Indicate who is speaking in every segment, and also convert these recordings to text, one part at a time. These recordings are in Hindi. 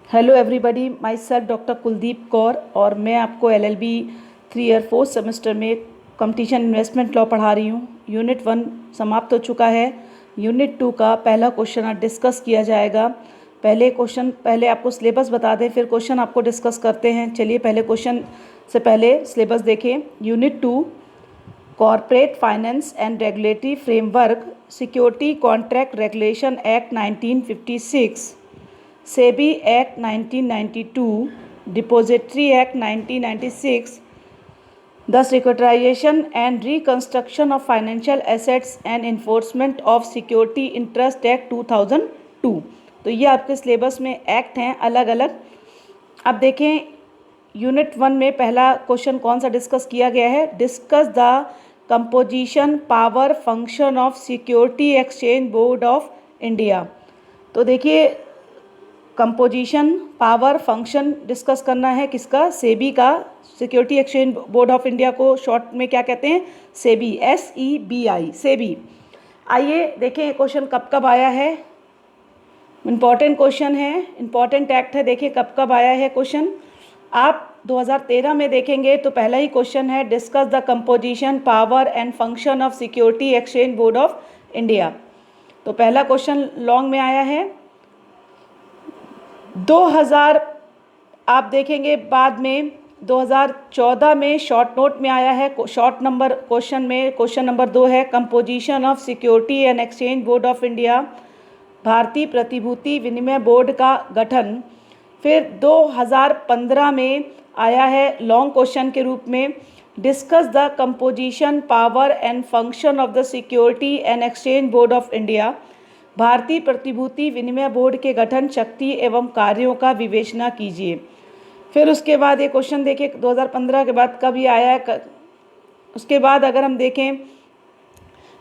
Speaker 1: Hello everybody, my self doctor Kuldeep Kaur और मैं आपको एलएलबी 3 ईयर 4th सेमेस्टर में कंपटीशन इन्वेस्टमेंट लॉ पढ़ा रही हूँ। यूनिट 1 समाप्त हो चुका है। यूनिट 2 का पहला क्वेश्चन आज डिस्कस किया जाएगा। पहले आपको सिलेबस बता दें, फिर क्वेश्चन आपको डिस्कस करते हैं। चलिए पहले क्वेश्चन से पहले सिलेबस देखें। Unit 2 corporate finance and regulatory framework, security contract regulation act 1956, SEBI act 1992, depository act 1996, the securitisation and reconstruction of financial assets and enforcement of security interest act 2002। तो ये आपके सिलेबस में एक्ट हैं अलग अलग। अब देखें यूनिट 1 में पहला क्वेश्चन कौन सा डिस्कस किया गया है। Discuss the composition, power, function of security exchange board of India. तो देखिए कंपोजिशन, पावर, फंक्शन डिस्कस करना है किसका, सेबी का। Security exchange board of India को शॉर्ट में क्या कहते हैं, सेबी, SEBI, सेबी। आइए देखें क्वेश्चन कब कब आया है। इम्पॉर्टेंट क्वेश्चन है, इम्पॉर्टेंट एक्ट है। देखिए कब कब आया है क्वेश्चन। आप 2013 में देखेंगे तो पहला ही क्वेश्चन है, discuss the composition, power and function of security exchange board of India. तो पहला क्वेश्चन लॉन्ग में आया है। 2000 आप देखेंगे बाद में 2014 में शॉर्ट नोट में आया है। शॉर्ट नंबर क्वेश्चन में क्वेश्चन नंबर 2 है, composition of security and exchange board of India, भारतीय प्रतिभूति विनिमय बोर्ड का गठन। फिर 2015 में आया है लॉन्ग क्वेश्चन के रूप में, discuss the composition, power and function of the security and exchange board of India, भारतीय प्रतिभूति विनिमय बोर्ड के गठन, शक्ति एवं कार्यों का विवेचना कीजिए। फिर उसके बाद ये क्वेश्चन देखिए 2015 के बाद कब ये आया है। उसके बाद अगर हम देखें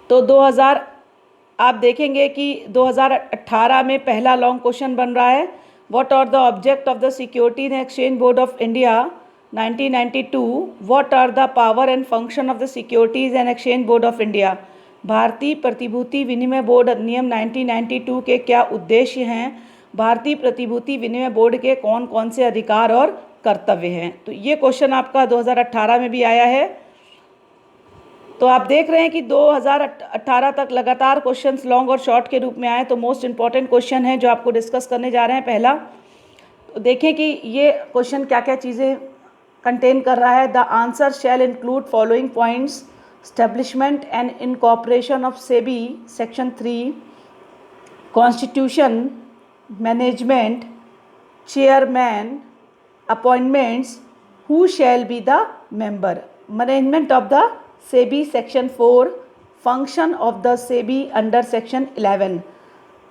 Speaker 1: तो 2000 आप देखेंगे कि 2018 में पहला लॉन्ग क्वेश्चन बन रहा है, what are the object of the security and exchange board of India 1992, what are the power and function of the securities and exchange board of India, भारतीय प्रतिभूति विनिमय बोर्ड अधिनियम 1992 के क्या उद्देश्य हैं, भारतीय प्रतिभूति विनिमय बोर्ड के कौन कौन से अधिकार और कर्तव्य हैं। तो ये क्वेश्चन आपका 2018 में भी आया है। तो आप देख रहे हैं कि 2018 तक लगातार क्वेश्चंस लॉन्ग और शॉर्ट के रूप में आए। तो मोस्ट इंपॉर्टेंट क्वेश्चन है जो आपको डिस्कस करने जा रहे हैं। पहला तो देखें कि ये क्वेश्चन क्या क्या चीज़ें कंटेन कर रहा है। The answer shall include following points, establishment and incorporation of SEBI, Section 3, Constitution, Management, Chairman, Appointments, who shall be the member, Management of the SEBI, Section 4, Function of the SEBI under Section 11।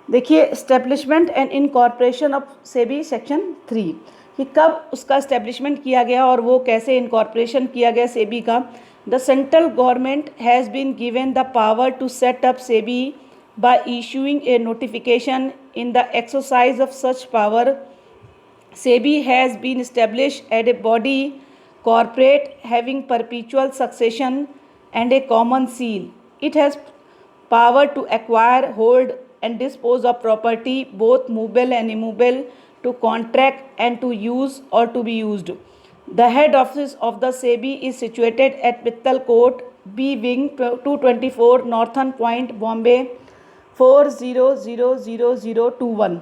Speaker 1: देखिए establishment and incorporation of SEBI section 3 कि कब उसका एस्टेब्लिशमेंट किया गया और वो कैसे इनकॉर्पोरेशन किया गया सेबी का। The central government has been given the power to set up SEBI by issuing a notification. In the exercise of such power SEBI has been established at a body corporate having perpetual succession and a common seal. It has power to acquire, hold and dispose of property, both movable and immovable, to contract and to use or to be used. The head office of the SEBI is situated at Mittal Court, B Wing, 224 Northern Point, Bombay 400021।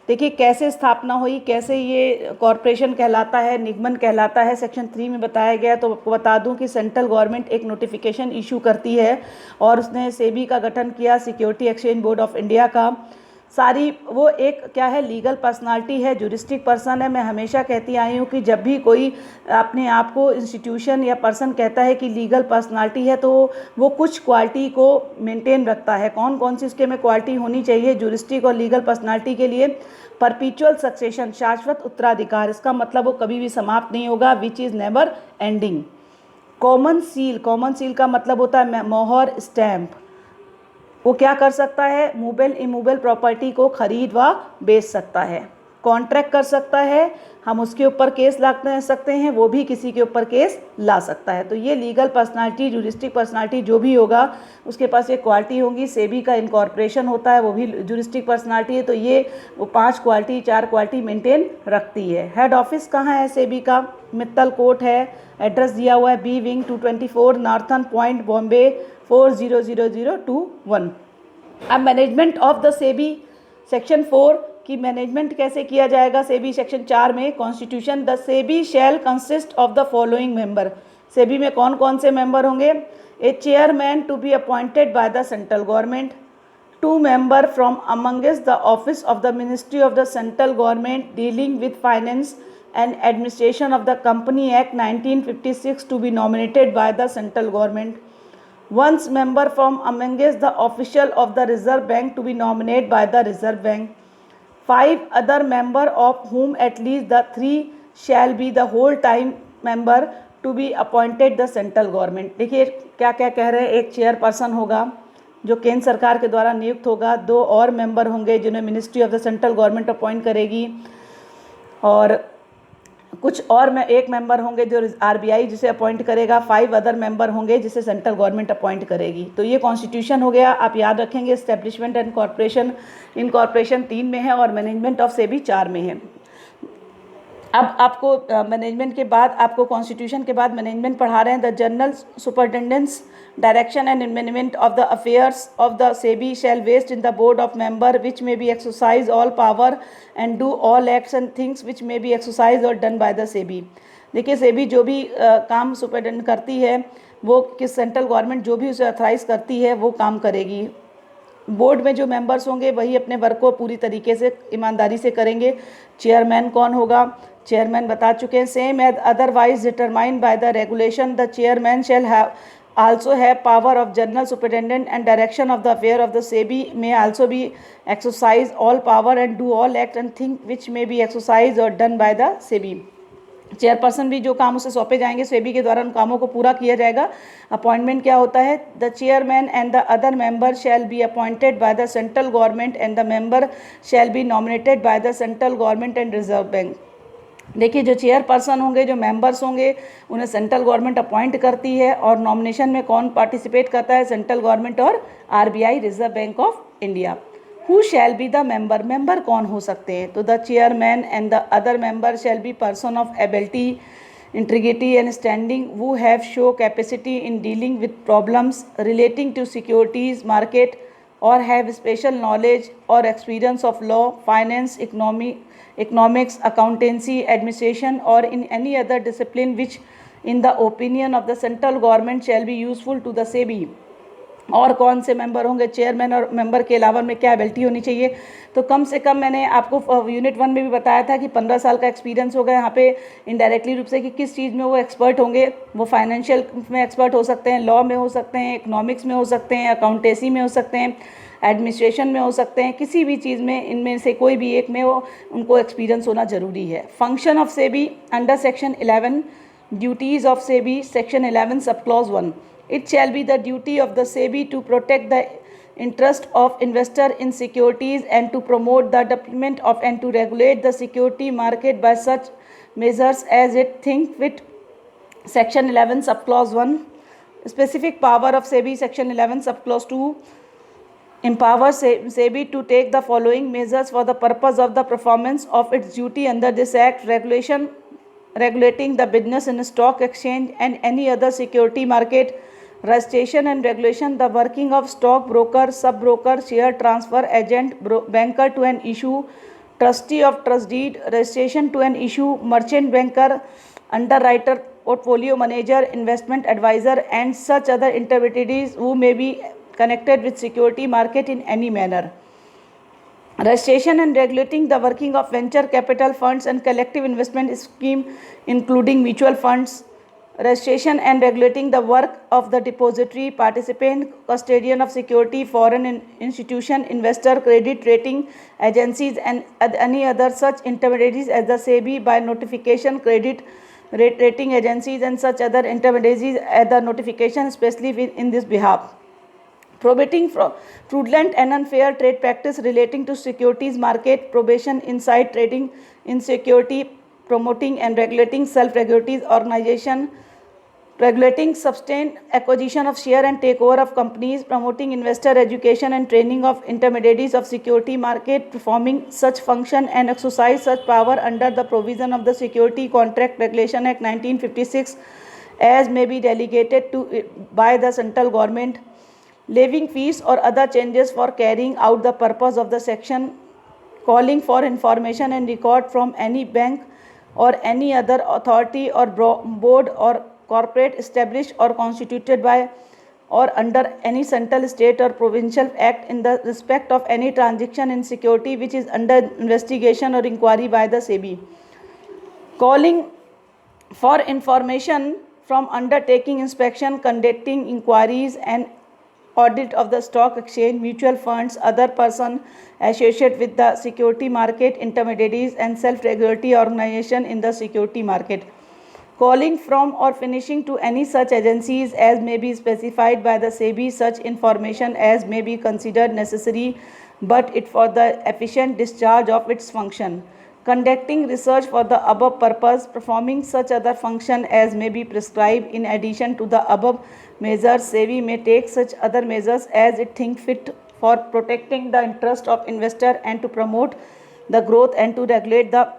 Speaker 1: देखिए कैसे स्थापना हुई, कैसे ये कॉरपोरेशन कहलाता है, निगमन कहलाता है, सेक्शन 3 में बताया गया। तो आपको बता दूं कि सेंट्रल गवर्नमेंट एक नोटिफिकेशन इशू करती है और उसने सेबी का गठन किया, security exchange board of India का। सारी वो एक क्या है, लीगल पर्सनालिटी है, जुरिस्टिक पर्सन है। मैं हमेशा कहती आई हूँ कि जब भी कोई अपने आप को इंस्टीट्यूशन या पर्सन कहता है कि लीगल पर्सनालिटी है तो वो कुछ क्वालिटी को मेंटेन रखता है। कौन कौन सी उसके में क्वालिटी होनी चाहिए जुरिस्टिक और लीगल पर्सनालिटी के लिए। परपीचुअल सक्सेशन, शाश्वत उत्तराधिकार, इसका मतलब वो कभी भी समाप्त नहीं होगा, which is never ending. Common seal, common seal का मतलब होता है मोहर, स्टैम्प। वो क्या कर सकता है, मूवेबल इमूवेबल प्रॉपर्टी को खरीद व बेच सकता है। कॉन्ट्रैक्ट कर सकता है, हम उसके ऊपर केस ला सकते हैं, वो भी किसी के ऊपर केस ला सकता है। तो ये लीगल पर्सनालिटी, जुरिस्टिक पर्सनालिटी जो भी होगा उसके पास एक क्वालिटी होगी। सेबी का इनकॉर्पोरेशन होता है, वो भी जुरिस्टिक पर्सनालिटी है। तो ये वो 5 क्वालिटी 4 क्वालिटी मेंटेन रखती है। हेड ऑफिस कहाँ है सेबी का? मित्तल कोर्ट है। एड्रेस दिया हुआ है B wing 224 northern point Bombay 400021। अब management of the SEBI section 4 की मैनेजमेंट कैसे किया जाएगा? सेबी सेक्शन 4 में constitution, the SEBI shall consist of the following member. SEBI में कौन कौन से मेंबर होंगे? A chairman to be appointed by the central government, 2 member from amongst the office of the ministry of the central government dealing with finance and administration of the Company Act 1956 to be nominated by the central government. One member from amongst the official of the Reserve Bank to be nominated by the Reserve Bank. 5 other member of whom at least the 3 shall be the whole time member to be appointed the central government. देखिए क्या क्या कह रहे हैं। एक चेयरपर्सन होगा जो केंद्र सरकार के द्वारा नियुक्त होगा, 2 और मेंबर होंगे जिन्हें ministry of the central government appoint करेगी, और कुछ और में एक मेंबर होंगे जो आरबीआई जिसे अपॉइंट करेगा, 5 अदर मेंबर होंगे जिसे सेंट्रल गवर्नमेंट अपॉइंट करेगी। तो ये कॉन्स्टिट्यूशन हो गया। आप याद रखेंगे एस्टेब्लिशमेंट एंड कॉर्पोरेशन, इनकॉर्पोरेशन 3 में है और मैनेजमेंट ऑफ सेबी 4 में है। अब आपको मैनेजमेंट के बाद, आपको कॉन्स्टिट्यूशन के बाद मैनेजमेंट पढ़ा रहे हैं। The general superintendents direction and management of the affairs of the SEBI shall vest in the board of member which may be exercise all power and do all acts and things which may be exercise or done by the SEBI. देखिए सेबी जो भी काम सुपरिटेंडेंट करती है वो किस सेंट्रल गवर्नमेंट जो भी उसे ऑथराइज करती है वो काम करेगी। बोर्ड में जो मेंबर्स होंगे वही अपने वर्क को पूरी तरीके से ईमानदारी से करेंगे। चेयरमैन कौन होगा? चेयरमैन बता चुके हैं। Same as otherwise determined by the regulation, the chairman shall have also have power of general superintendent and direction of the affair of the SEBI may also be exercise all power and do all act and think which may be exercised or done by the SEBI. Chairperson भी जो काम उसे सौंपे जाएंगे सेबी के द्वारा उन कामों को पूरा किया जाएगा। अपॉइंटमेंट क्या होता है? The chairman and the other member shall be appointed by the central government and the member shall be nominated by the central government and reserve bank. देखिए जो चेयरपर्सन होंगे, जो मेंबर्स होंगे, उन्हें सेंट्रल गवर्नमेंट अपॉइंट करती है और नॉमिनेशन में कौन पार्टिसिपेट करता है? सेंट्रल गवर्नमेंट और RBI, reserve bank of India. Who shall be the member? Member कौन हो सकते हैं? तो the chairman and the other member shall be person of ability, integrity and standing who have show capacity in dealing with problems relating to securities market or have special knowledge or experience of law, finance, economics, accountancy, administration or in any other discipline which in the opinion of the central government shall be useful to the SEBI. और कौन से मेंबर होंगे? चेयरमैन और मेंबर के अलावा में क्या एबिलिटी होनी चाहिए? तो कम से कम मैंने आपको यूनिट 1 में भी बताया था कि 15 साल का एक्सपीरियंस होगा यहाँ पे इनडायरेक्टली रूप से कि किस चीज़ में वो एक्सपर्ट होंगे। वो फाइनेंशियल में एक्सपर्ट हो सकते हैं, लॉ में हो सकते हैं, इकोनॉमिक्स में हो सकते हैं, अकाउंटेंसी में हो सकते हैं, एडमिनिस्ट्रेशन में हो सकते हैं, किसी भी चीज़ में इनमें से कोई भी एक में वो उनको एक्सपीरियंस होना ज़रूरी है। Function of SEBI under section 11, duties of SEBI section 11 sub clause 1. It shall be the duty of the SEBI to protect the interest of investor in securities and to promote the development of and to regulate the security market by such measures as it think fit. Section 11 subclause 1. Specific power of SEBI section 11 subclause 2 empowers SEBI to take the following measures for the purpose of the performance of its duty under this act: regulating the business in stock exchange and any other security market, registration and regulation the working of stock broker, sub broker, share transfer agent, banker to an issue, trustee of trust deed, registration to an issue, merchant banker, underwriter, portfolio manager, investment advisor and such other intermediaries who may be connected with security market in any manner. Registration and regulating the working of venture capital funds and collective investment scheme including mutual funds. Registration and regulating the work of the depository, participant, custodian of security, foreign institution, investor, credit rating agencies and any other such intermediaries as the SEBI by notification, credit rating agencies and such other intermediaries as the notification especially in this behalf. prohibiting fraudulent and unfair trade practice relating to securities market, prohibition inside trading in security, promoting and regulating self-regulatory organization, regulating sustained acquisition of share and takeover of companies, promoting investor education and training of intermediaries of security market, performing such function and exercise such power under the provision of the Security Contract Regulation Act 1956 as may be delegated to by the central government, levying fees or other changes for carrying out the purpose of the section, calling for information and record from any bank or any other authority or board or corporate established or constituted by or under any central, state or provincial act in the respect of any transaction in security which is under investigation or inquiry by the SEBI, calling for information from undertaking inspection, conducting inquiries and audit of the stock exchange, mutual funds, other person associated with the security market, intermediaries and self-regulatory organization in the security market, calling from or finishing to any such agencies as may be specified by the SEBI such information as may be considered necessary but it for the efficient discharge of its function, conducting research for the above purpose, performing such other function as may be prescribed. In addition to the above measures, SEBI may take such other measures as it think fit for protecting the interest of investor and to promote the growth and to regulate the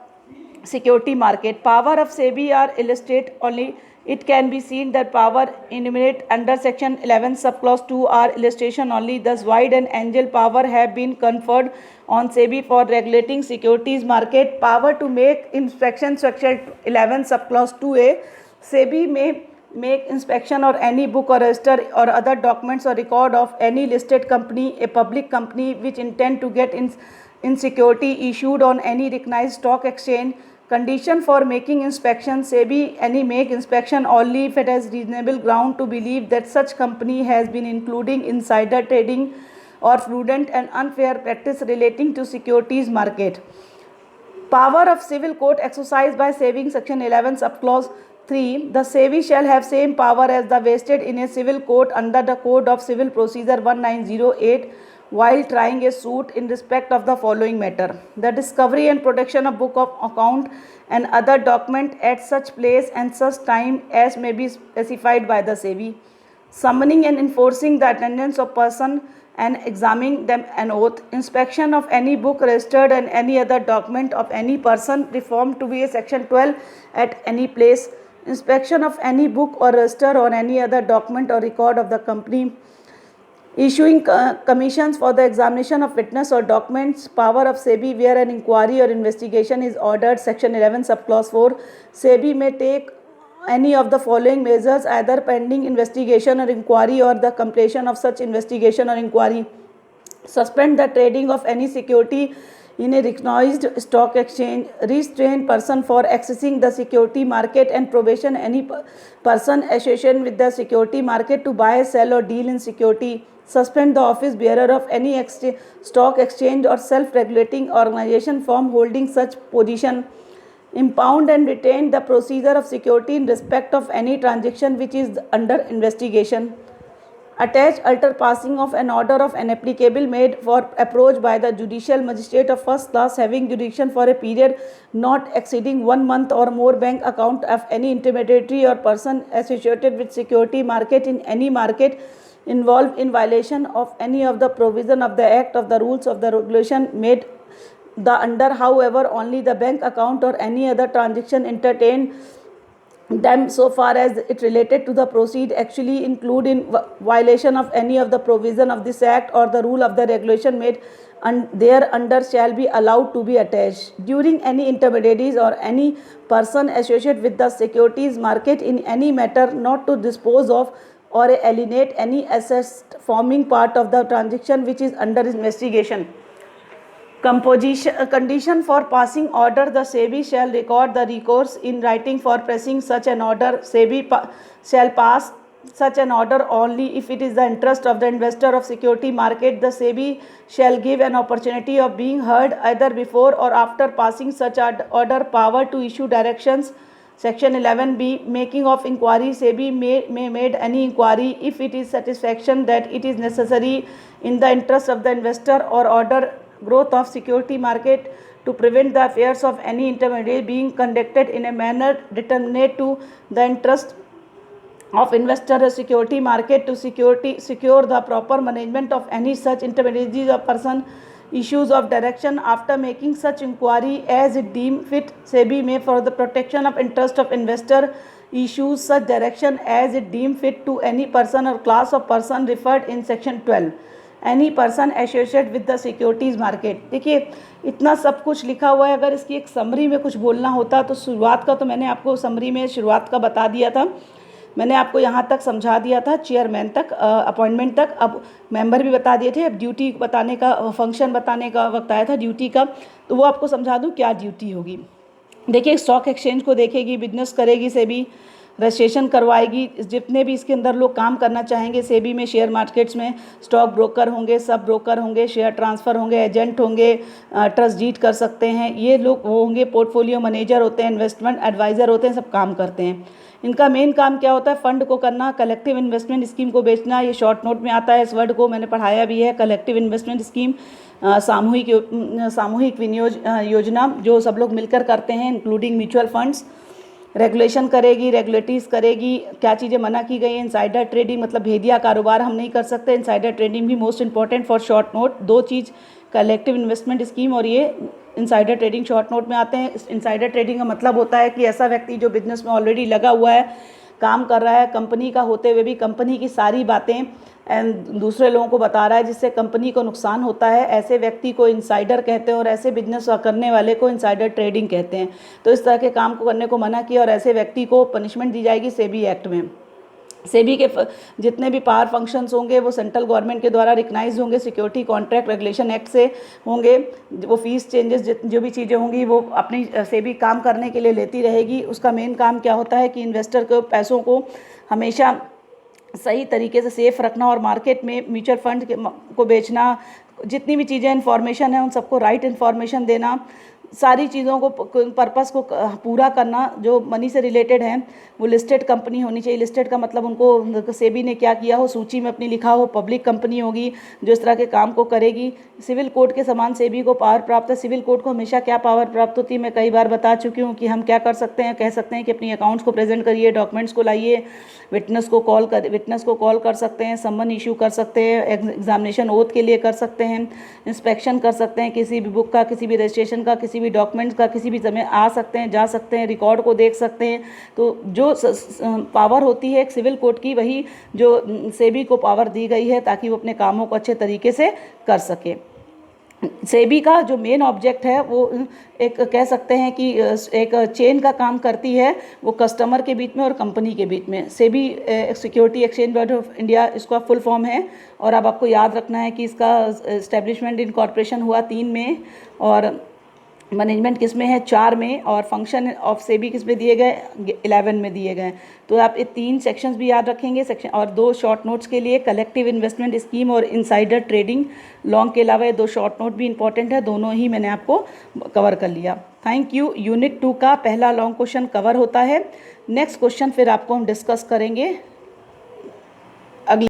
Speaker 1: security market. Power of SEBI are illustrated only. It can be seen that power enumerated under section 11 subclause 2 are illustration only. Thus wide and angel power have been conferred on SEBI for regulating securities market. Power to make inspection section 11 subclause 2a. SEBI may make inspection or any book or register or other documents or record of any listed company, a public company which intend to get in security issued on any recognized stock exchange. Condition for making inspection: SEBI any make inspection only if it has reasonable ground to believe that such company has been including insider trading or fraudulent and unfair practice relating to securities market. Power of civil court exercised by SEBI section 11 subclause 3. The SEBI shall have same power as the vested in a civil court under the Code of Civil Procedure 1908 while trying a suit in respect of the following matter: the discovery and protection of book of account and other document at such place and such time as may be specified by the SEBI, summoning and enforcing the attendance of person and examining them an oath, inspection of any book registered and any other document of any person reformed to be a section 12 at any place, inspection of any book or register or any other document or record of the company, issuing commissions for the examination of witness or documents. Power of SEBI where an inquiry or investigation is ordered, section 11 subclause 4. SEBI may take any of the following measures either pending investigation or inquiry or the completion of such investigation or inquiry: suspend the trading of any security in a recognized stock exchange, restrain person for accessing the security market and prohibition any person associated with the security market to buy, sell or deal in security, suspend the office bearer of any stock exchange or self-regulating organization from holding such position, impound and retain the procedure of security in respect of any transaction which is under investigation, attach alter passing of an order of an applicable made for approach by the judicial magistrate of first class having jurisdiction for a period not exceeding 1 month or more, bank account of any intermediary or person associated with security market in any market involved in violation of any of the provision of the act of the rules of the regulation made the under, however only the bank account or any other transaction entertained them so far as it related to the proceed actually include in violation of any of the provision of this act or the rule of the regulation made and thereunder shall be allowed to be attached during any intermediaries or any person associated with the securities market in any matter not to dispose of or alienate any assets forming part of the transaction which is under investigation. Condition for passing order: the SEBI shall record the recourse in writing for pressing such an order. SEBI shall pass such an order only if it is the interest of the investor of security market. The SEBI shall give an opportunity of being heard either before or after passing such order. Power to issue directions: Section 11B, making of inquiry, SEBI may made any inquiry if it is satisfaction that it is necessary in the interest of the investor or order growth of security market to prevent the affairs of any intermediary being conducted in a manner determinate to the interest of investor or security market to secure the proper management of any such intermediaries or person issues of direction after making such inquiry as it deem fit. SEBI may for the protection of interest of investor issues such direction as it deem fit to any person or class of person referred in section 12, any person associated with the securities market। देखिए इतना सब कुछ लिखा हुआ है। अगर इसकी एक समरी में कुछ बोलना होता तो शुरुआत का तो मैंने आपको समरी में शुरुआत का बता दिया था, मैंने आपको यहाँ तक समझा दिया था, चेयरमैन तक, अपॉइंटमेंट तक। अब मेंबर भी बता दिए थे। अब ड्यूटी बताने का, फंक्शन बताने का वक्त आया था ड्यूटी का, तो वो आपको समझा दूँ क्या ड्यूटी होगी। देखिए स्टॉक एक्सचेंज को देखेगी, बिजनेस करेगी सेबी, रजिस्ट्रेशन करवाएगी। जितने भी इसके अंदर लोग काम करना चाहेंगे सेबी में, शेयर मार्केट्स में, स्टॉक ब्रोकर होंगे, सब ब्रोकर होंगे, शेयर ट्रांसफ़र होंगे, एजेंट होंगे, ट्रस्ट डीड कर सकते हैं, ये लोग वो होंगे, पोर्टफोलियो मैनेजर होते हैं, इन्वेस्टमेंट एडवाइज़र होते हैं, सब काम करते हैं। इनका मेन काम क्या होता है? फंड को करना, कलेक्टिव इन्वेस्टमेंट स्कीम को बेचना। ये शॉर्ट नोट में आता है, इस वर्ड को मैंने पढ़ाया भी है। कलेक्टिव इन्वेस्टमेंट स्कीम, सामूहिक विनियोग योजना जो सब लोग मिलकर करते हैं, इंक्लूडिंग म्यूचुअल फंड्स। रेगुलेशन करेगी, रेगुलेटरीज करेगी। क्या चीज़ें मना की गई हैं? इनसाइडर ट्रेडिंग मतलब भेदिया कारोबार हम नहीं कर सकते। इनसाइडर ट्रेडिंग भी most important for short note. दो चीज़, कलेक्टिव इन्वेस्टमेंट स्कीम और ये इनसाइडर ट्रेडिंग शॉर्ट नोट में आते हैं। इनसाइडर ट्रेडिंग का मतलब होता है कि ऐसा व्यक्ति जो बिजनेस में ऑलरेडी लगा हुआ है, काम कर रहा है, कंपनी का होते हुए भी कंपनी की सारी बातें दूसरे लोगों को बता रहा है जिससे कंपनी को नुकसान होता है, ऐसे व्यक्ति को इनसाइडर कहते हैं और ऐसे बिजनेस करने वाले को इनसाइडर ट्रेडिंग कहते हैं। तो इस तरह के काम को करने को मना किया और ऐसे व्यक्ति को पनिशमेंट दी जाएगी सेबी एक्ट में। सेबी के जितने भी पावर फंक्शंस होंगे वो सेंट्रल गवर्नमेंट के द्वारा रिकनाइज होंगे, सिक्योरिटी कॉन्ट्रैक्ट रेगुलेशन एक्ट से होंगे। वो फीस चेंजेस जो भी चीज़ें होंगी वो अपनी सेबी काम करने के लिए लेती रहेगी। उसका मेन काम क्या होता है कि इन्वेस्टर के पैसों को हमेशा सही तरीके से सेफ रखना और मार्केट में म्यूचुअल फंड को बेचना, जितनी भी चीज़ें इन्फॉर्मेशन है उन सबको राइट इन्फॉर्मेशन देना, सारी चीज़ों को पर्पस को पूरा करना जो मनी से रिलेटेड है। वो लिस्टेड कंपनी होनी चाहिए। लिस्टेड का मतलब उनको सेबी ने क्या किया हो, सूची में अपनी लिखा हो, पब्लिक कंपनी होगी जो इस तरह के काम को करेगी। सिविल कोर्ट के समान सेबी को पावर प्राप्त है। सिविल कोर्ट को हमेशा क्या पावर प्राप्त होती है? मैं कई बार बता चुकी हूँ कि हम क्या कर सकते हैं, कह सकते हैं कि अपनी अकाउंट्स को प्रेजेंट करिए, डॉक्यूमेंट्स को लाइए, विटनेस को कॉल कर सकते हैं, समन इशू कर सकते हैं, एग्जामिनेशन ओथ के लिए कर सकते हैं, इंस्पेक्शन कर सकते हैं, किसी भी बुक का, किसी भी रजिस्ट्रेशन का, किसी भी डॉक्यूमेंट्स का, किसी भी समय आ सकते हैं, जा सकते हैं, रिकॉर्ड को देख सकते हैं। तो जो पावर होती है एक सिविल कोर्ट की, वही जो सेबी को पावर दी गई है ताकि वो अपने कामों को अच्छे तरीके से कर सके। सेबी का जो मेन ऑब्जेक्ट है वो एक कह सकते हैं कि एक चेन का काम करती है, वो कस्टमर के बीच में और कंपनी के बीच में। SEBI security exchange board of India इसका फुल फॉर्म है। और अब आपको याद रखना है कि इसका एस्टेब्लिशमेंट इनकॉर्पोरेशन हुआ 3 में और मैनेजमेंट किस में है 4 में, और फंक्शन ऑफ सेबी किस में दिए गए 11 में दिए गए। तो आप ये 3 सेक्शंस भी याद रखेंगे सेक्शन, और 2 शॉर्ट नोट्स के लिए कलेक्टिव इन्वेस्टमेंट स्कीम और इनसाइडर ट्रेडिंग। लॉन्ग के अलावा ये 2 शॉर्ट नोट भी इंपॉर्टेंट है, दोनों ही मैंने आपको कवर कर लिया। Thank you. यूनिट 2 का पहला लॉन्ग क्वेश्चन कवर होता है। नेक्स्ट क्वेश्चन फिर आपको हम डिस्कस करेंगे